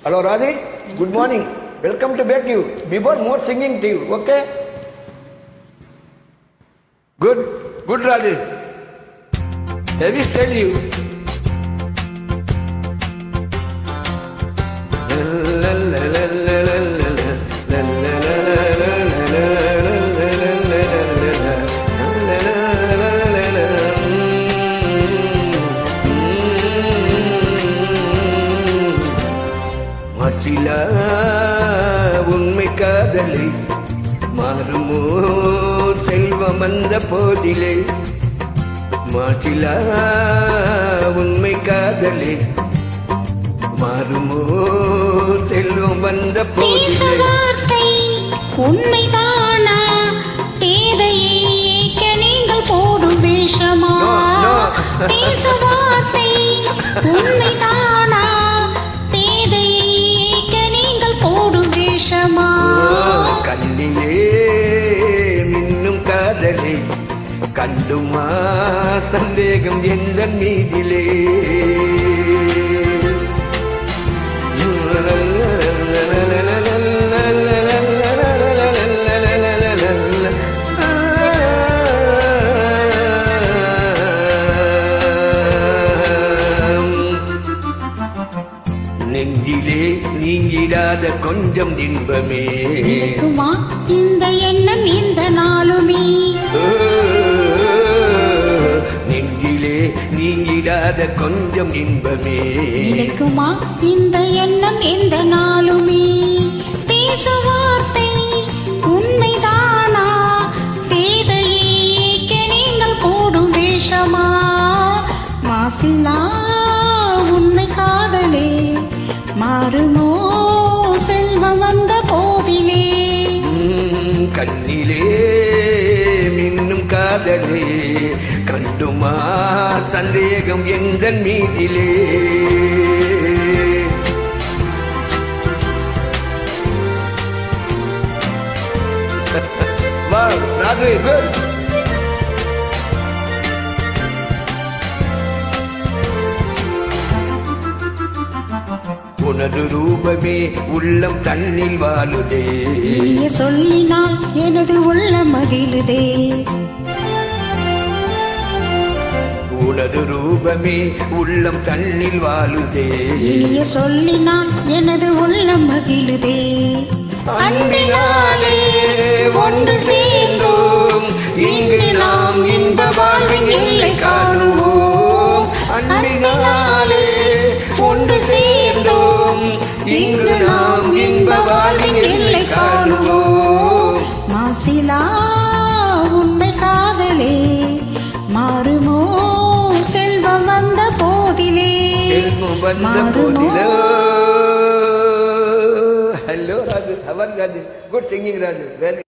Hello Radhi, good morning. Welcome to back you. Before more singing to you, okay? Good Radhi. I will tell you. மாற்றிலா உண்மை காதலை மாறுமோ செல்வம் வந்த போதிலே மாற்றிலா உண்மை காதலை மாறுமோ செல்வம் வந்த போதிலே உண்மைதானா பேதையை ஏக்க நீங்கள் போடும் வேஷமா பேசுவார்த்தை உண்மைதானா கண்ணிலே மின்னும் காதலே கண்டுமா சந்தேகம் எந்த மீதிலே நெஞ்சிலே நீங்கிடாத கொஞ்சம் இன்பமே இந்த எண்ணம் இந்த நாளுமே நெஞ்சிலே நீங்கிடாத கொஞ்சம் இன்பமே இருக்குமா இந்த எண்ணம் எந்த நாளுமே பேசுவார்த்தை உண்மைதானா பேதையை ஏக்க நீங்கள் போடும் வேஷமா மாசிலா உண்மை காதலே மாறுமோ செல்வம் வந்த போதிலே கண்ணிலே மின்னும் காதலே கண்டுமா சந்தேகம் எந்த மீதிலே வா ராது குட் உனது ரூபமே உள்ளம் தன்னில் வாழுதே இனிய சொல்லினால் எனது உள்ளம் மகிழுதே உனது ரூபமே உள்ளம் தன்னில் வாழுதே இனிய சொல்லினால் எனது உள்ளம் மகிழுதே அன்பினாலே ஒன்று சேர்ந்தோம் இங்கு நாம் இன்ப வாழ்வின் எல்லை காணுவோம் அன்பினாலே ஒன்று சேர்ந்தோம் இங்கு நாம் இன்ப வாழ்வின் எல்லை காணுவோம் மாசிலா உண்மை காதலே மாறுமோ செல்வம் வந்த போதிலே Hello Raju, how are you Raju? Good singing Raju. Very